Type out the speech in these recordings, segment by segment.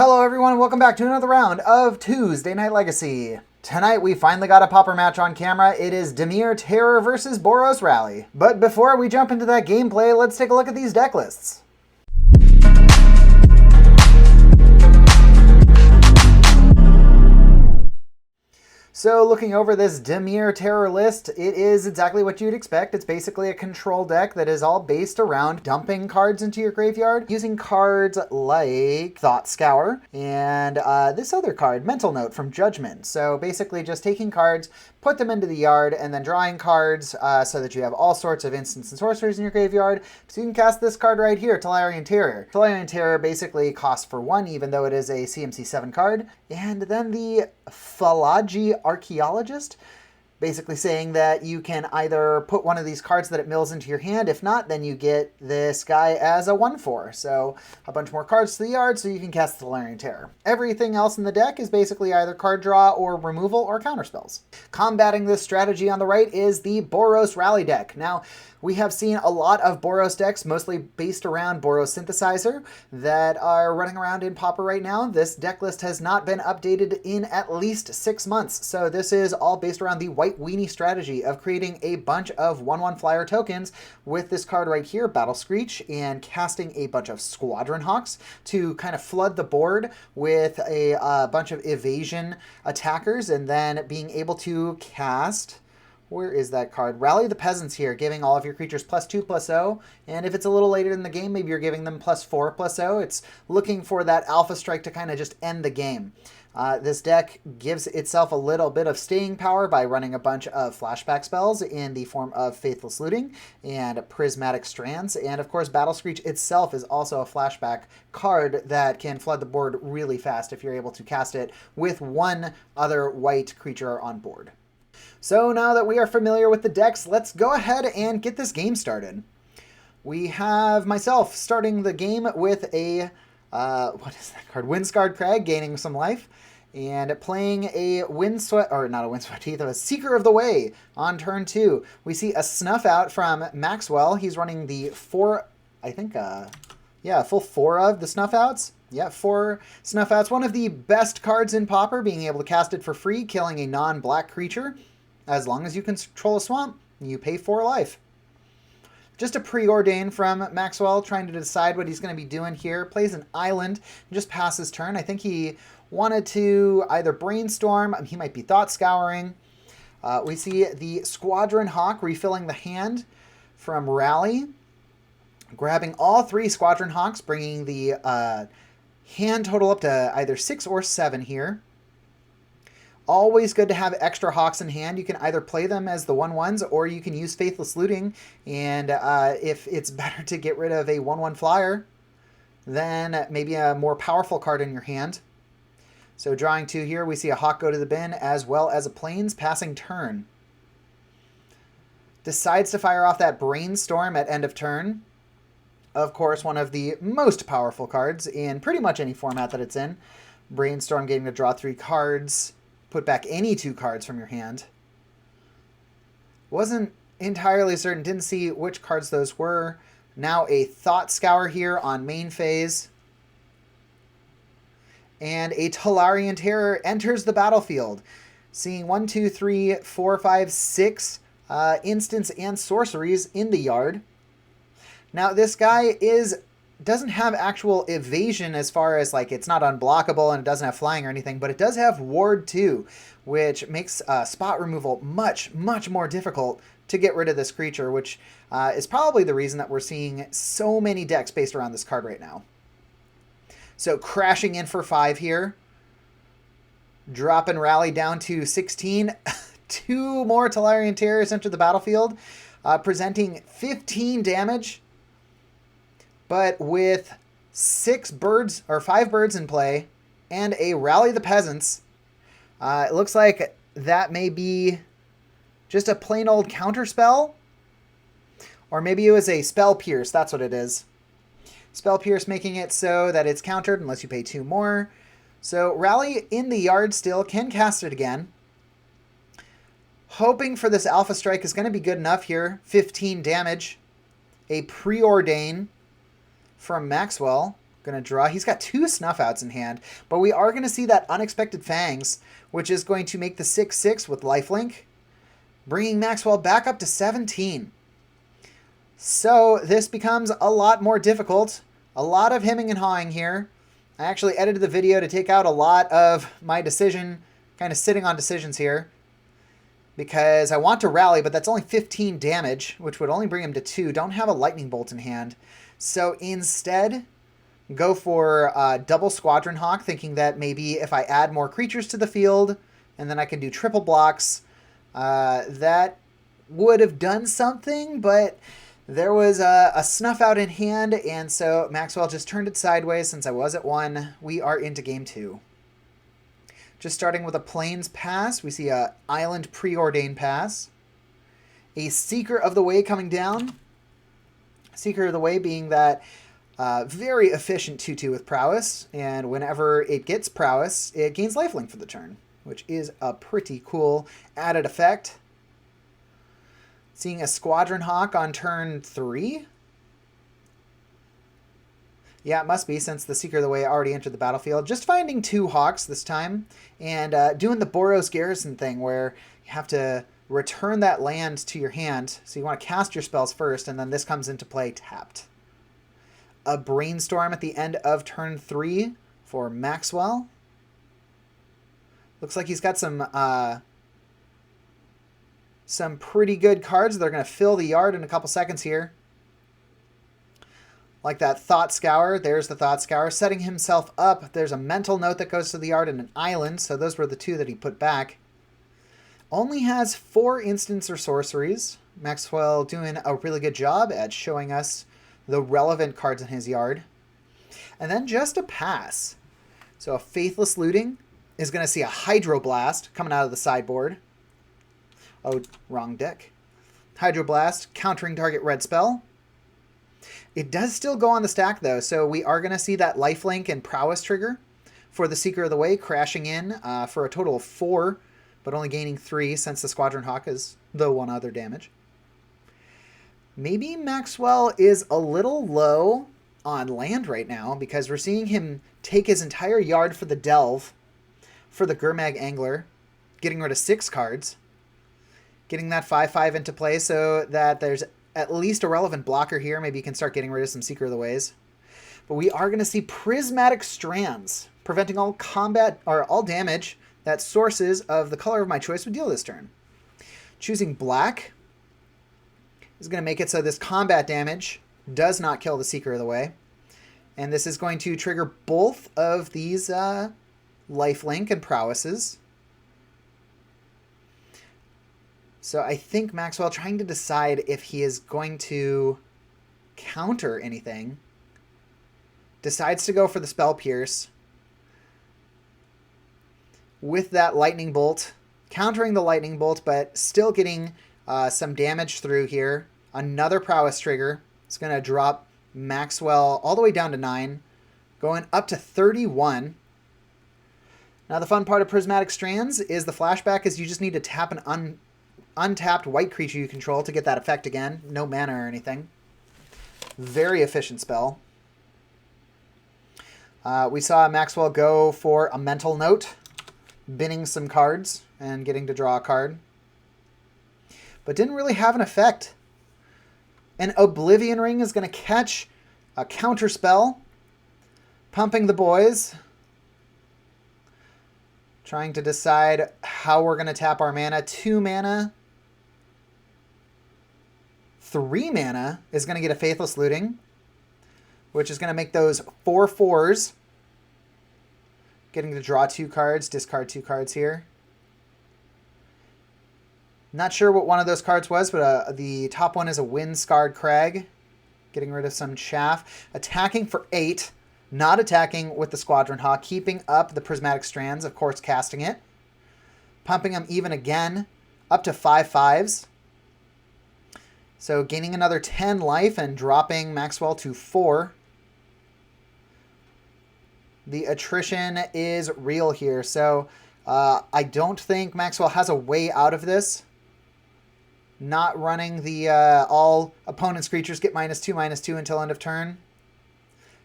Hello everyone and welcome back to another round of Tuesday Night Legacy. Tonight we finally got a Pauper match on camera. It is Dimir Terror versus Boros Rally. But before we jump into that gameplay, let's take a look at these deck lists. So looking over this Dimir Terror list, it is exactly what you'd expect. It's basically a control deck that is all based around dumping cards into your graveyard, using cards like Thought Scour and this other card, Mental Note from Judgment. So basically just taking cards, put them into the yard, and then drawing cards so that you have all sorts of instants and sorceries in your graveyard. So you can cast this card right here, Tolarian Terror. Tolarian Terror basically costs for 1, even though it is a CMC 7 card. And then the Phalaji Archaeologist, basically saying that you can either put one of these cards that it mills into your hand. If not, then you get this guy as a 1/4. So a bunch more cards to the yard so you can cast the Tolarian Terror. Everything else in the deck is basically either card draw or removal or counter spells. Combating this strategy on the right is the Boros Rally deck. Now, we have seen a lot of Boros decks, mostly based around Boros Synthesizer, that are running around in Pauper right now. This deck list has not been updated in at least 6 months, so this is all based around the White Weenie strategy of creating a bunch of 1/1 flyer tokens with this card right here, Battle Screech, and casting a bunch of Squadron Hawks to kind of flood the board with a bunch of evasion attackers, and then being able to cast... Where is that card? Rally the Peasants here, giving all of your creatures +2/+0. And if it's a little later in the game, maybe you're giving them +4/+0. It's looking for that Alpha Strike to kind of just end the game. This deck gives itself a little bit of staying power by running a bunch of flashback spells in the form of Faithless Looting and Prismatic Strands. And of course, Battle Screech itself is also a flashback card that can flood the board really fast if you're able to cast it with one other white creature on board. So now that we are familiar with the decks, let's go ahead and get this game started. We have myself starting the game with a, what is that card? Windscarred Crag, gaining some life, and playing a a Seeker of the Way on turn 2. We see a Snuff Out from Maxwell. He's running the full 4 of the Snuff Outs. Yeah, 4 Snuff Outs. One of the best cards in Pauper, being able to cast it for free, killing a non-black creature. As long as you control a swamp, you pay 4 life. Just a preordain from Maxwell, trying to decide what he's going to be doing here. Plays an island and just passes turn. I think he wanted to either brainstorm, he might be thought scouring. We see the Squadron Hawk refilling the hand from Rally, grabbing all 3 Squadron Hawks, bringing the hand total up to either 6 or 7 here. Always good to have extra Hawks in hand. You can either play them as the 1/1s or you can use Faithless Looting. And if it's better to get rid of a 1/1 flyer, then maybe a more powerful card in your hand. So drawing 2 here, we see a Hawk go to the bin as well as a Plains passing turn. Decides to fire off that Brainstorm at end of turn. Of course, one of the most powerful cards in pretty much any format that it's in. Brainstorm getting to draw 3 cards. Put back any 2 cards from your hand. Wasn't entirely certain, didn't see which cards those were. Now a Thought Scour here on main phase. And a Tolarian Terror enters the battlefield. Seeing 1, 2, 3, 4, 5, 6 instants and sorceries in the yard. Now this guy doesn't have actual evasion as far as, like, it's not unblockable and it doesn't have flying or anything, but it does have Ward 2, which makes spot removal much, much more difficult to get rid of this creature, which is probably the reason that we're seeing so many decks based around this card right now. So crashing in for 5 here. Dropping Rally down to 16. 2 more Tolarian Terrors enter the battlefield, presenting 15 damage. But with 5 birds in play and a Rally the Peasants, it looks like that may be just a plain old counter spell. Or maybe it was a Spell Pierce, that's what it is. Spell Pierce making it so that it's countered unless you pay 2 more. So Rally in the yard still, can cast it again. Hoping for this Alpha Strike is going to be good enough here. 15 damage. A Preordain from Maxwell. Gonna draw. He's got 2 Snuff Outs in hand, but we are gonna see that Unexpected Fangs, which is going to make the 6/6 with lifelink, bringing Maxwell back up to 17. So this becomes a lot more difficult. A lot of hemming and hawing here. I actually edited the video to take out a lot of my decision, kind of sitting on decisions here, because I want to rally, but that's only 15 damage, which would only bring him to 2. Don't have a Lightning Bolt in hand. So instead, go for double Squadron Hawk, thinking that maybe if I add more creatures to the field, and then I can do triple blocks, that would have done something, but there was a Snuff Out in hand, and so Maxwell just turned it sideways since I was at 1. We are into game 2. Just starting with a Plains pass, we see a Island Preordained pass, a Seeker of the Way coming down. Seeker of the Way being that very efficient 2/2 with prowess, and whenever it gets prowess, it gains lifelink for the turn, which is a pretty cool added effect. Seeing a Squadron Hawk on turn 3. Yeah, it must be, since the Seeker of the Way already entered the battlefield. Just finding 2 Hawks this time, and doing the Boros Garrison thing, where you have to return that land to your hand. So you want to cast your spells first, and then this comes into play tapped. A Brainstorm at the end of turn 3 for Maxwell. Looks like he's got some pretty good cards. They're going to fill the yard in a couple seconds here. Like that Thought Scour. There's the Thought Scour. Setting himself up. There's a Mental Note that goes to the yard and an Island. So those were the 2 that he put back. Only has 4 instants or sorceries. Maxwell doing a really good job at showing us the relevant cards in his yard. And then just a pass. So a Faithless Looting is going to see a Hydroblast coming out of the sideboard. Oh, wrong deck. Hydroblast, countering target red spell. It does still go on the stack, though, so we are going to see that lifelink and prowess trigger for the Seeker of the Way, crashing in for a total of 4, but only gaining 3 since the Squadron Hawk is the 1 other damage. Maybe Maxwell is a little low on land right now, because we're seeing him take his entire yard for the Delve for the Gurmag Angler, getting rid of 6 cards, getting that 5/5 into play so that there's at least a relevant blocker here. Maybe you can start getting rid of some Seeker of the Ways. But we are going to see Prismatic Strands, preventing all combat or all damage that sources of the color of my choice would deal this turn. Choosing black is going to make it so this combat damage does not kill the Seeker of the Way. And this is going to trigger both of these lifelink and prowesses. So I think Maxwell, trying to decide if he is going to counter anything, decides to go for the Spell Pierce with that Lightning Bolt, countering the Lightning Bolt, but still getting some damage through here. Another prowess trigger. It's going to drop Maxwell all the way down to 9, going up to 31. Now the fun part of Prismatic Strands is the flashback is you just need to tap an untapped white creature you control to get that effect again. No mana or anything. Very efficient spell. We saw Maxwell go for a Mental Note, binning some cards and getting to draw a card. But didn't really have an effect. An Oblivion Ring is going to catch a counter spell, pumping the boys. Trying to decide how we're going to tap our mana. 2 mana. 3 mana is going to get a Faithless Looting, which is going to make those 4 4s. Getting to draw 2 cards, discard 2 cards here. Not sure what one of those cards was, but the top one is a Wind-Scarred Crag. Getting rid of some chaff. Attacking for 8. Not attacking with the Squadron Hawk. Keeping up the Prismatic Strands, of course casting it. Pumping them even again. Up to 5 5s. So gaining another 10 life and dropping Maxwell to 4. The attrition is real here. So I don't think Maxwell has a way out of this. Not running the all opponent's creatures get -2/-2 until end of turn.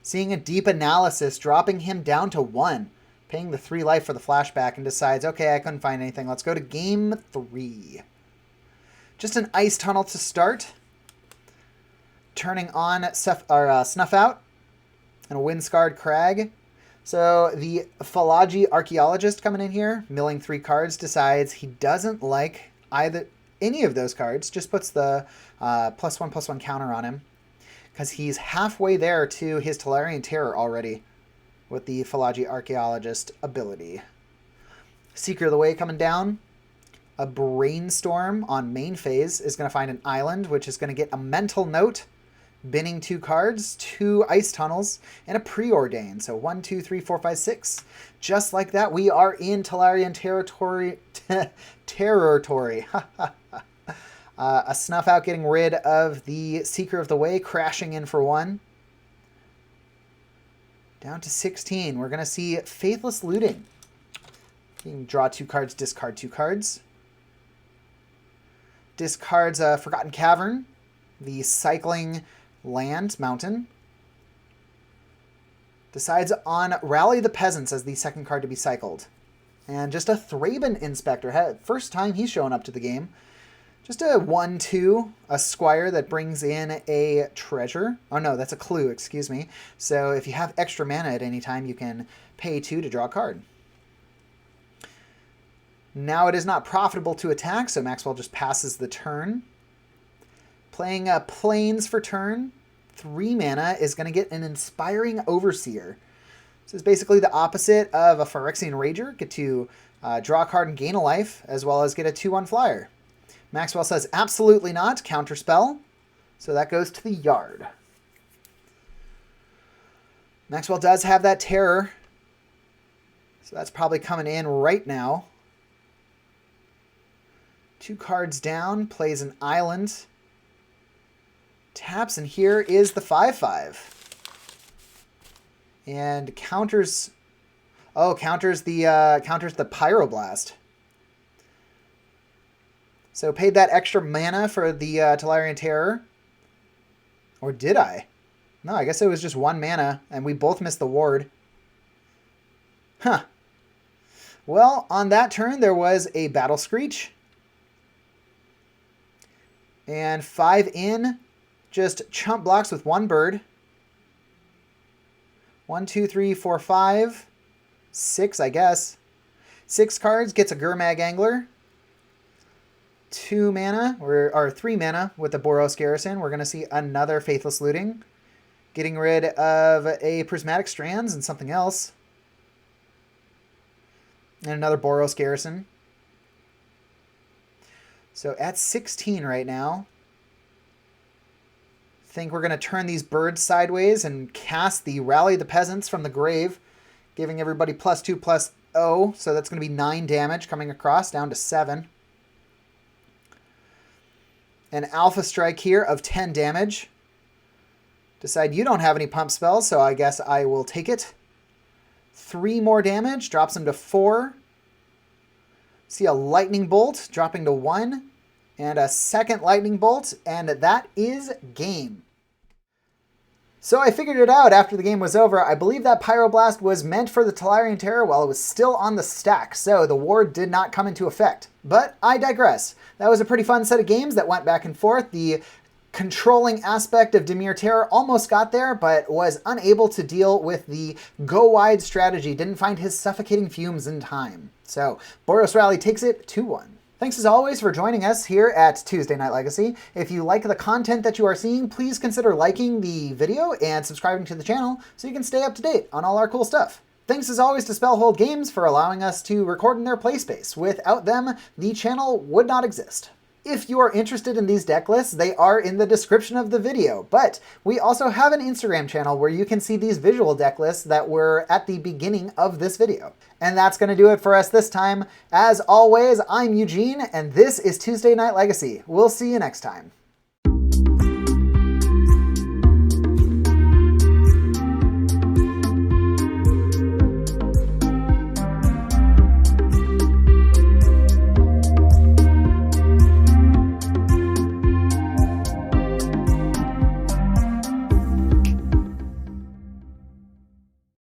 Seeing a deep analysis, dropping him down to 1. Paying the 3 life for the flashback and decides, okay, I couldn't find anything. Let's go to game 3. Just an ice tunnel to start. Turning on Snuff Out and a Windscarred Crag. So the Philology Archaeologist coming in here, milling 3 cards, decides he doesn't like any of those cards. Just puts the +1/+1 counter on him because he's halfway there to his Tolarian Terror already with the Philology Archaeologist ability. Seeker of the Way coming down. A Brainstorm on main phase is going to find an island, which is going to get a Mental Note, binning 2 cards, 2 Ice Tunnels, and a Preordain. So 1, 2, 3, 4, 5, 6. Just like that, we are in Tolarian territory. A Snuff Out getting rid of the Seeker of the Way, crashing in for 1. Down to 16. We're going to see Faithless Looting. You can draw 2 cards, discard 2 cards. Discards Forgotten Cavern, the Cycling Land Mountain. Decides on Rally the Peasants as the second card to be cycled. And just a Thraben Inspector. First time he's showing up to the game. Just a 1/2, a Squire that brings in a treasure. Oh no, that's a clue, excuse me. So if you have extra mana at any time, you can pay 2 to draw a card. Now it is not profitable to attack, so Maxwell just passes the turn. Playing Plains for turn. 3 mana is going to get an Inspiring Overseer. This is basically the opposite of a Phyrexian Rager. Get to draw a card and gain a life, as well as get a 2/1 flyer. Maxwell says absolutely not. Counterspell. So that goes to the yard. Maxwell does have that terror. So that's probably coming in right now. 2 cards down. Plays an island. Taps, and here is the 5/5. And counters... Oh, counters the Pyroblast. So paid that extra mana for the Tolarian Terror. Or did I? No, I guess it was just 1 mana, and we both missed the ward. Huh. Well, on that turn, there was a Battle Screech. And 5 in, just chump blocks with 1 bird. 1, 2, 3, 4, 5. 6, I guess. 6 cards, gets a Gurmag Angler. 2 mana, or 3 mana with the Boros Garrison. We're going to see another Faithless Looting. Getting rid of a Prismatic Strands and something else. And another Boros Garrison. So at 16 right now. Think we're going to turn these birds sideways and cast the Rally the Peasants from the grave. Giving everybody +2/+0. So that's going to be 9 damage coming across down to 7. An Alpha Strike here of 10 damage. Decide you don't have any pump spells, so I guess I will take it. 3 more damage, drops him to 4. See a Lightning Bolt dropping to 1. And a second Lightning Bolt, and that is game. So I figured it out after the game was over. I believe that Pyroblast was meant for the Tolarian Terror while it was still on the stack, so the ward did not come into effect. But I digress. That was a pretty fun set of games that went back and forth. The controlling aspect of Dimir Terror almost got there, but was unable to deal with the go-wide strategy. Didn't find his suffocating fumes in time. So Boros Rally takes it 2-1. Thanks as always for joining us here at Tuesday Night Legacy. If you like the content that you are seeing, please consider liking the video and subscribing to the channel so you can stay up to date on all our cool stuff. Thanks as always to Spellhold Games for allowing us to record in their play space. Without them, the channel would not exist. If you are interested in these deck lists, they are in the description of the video, but we also have an Instagram channel where you can see these visual deck lists that were at the beginning of this video. And that's going to do it for us this time. As always, I'm Eugene, and this is Tuesday Night Legacy. We'll see you next time.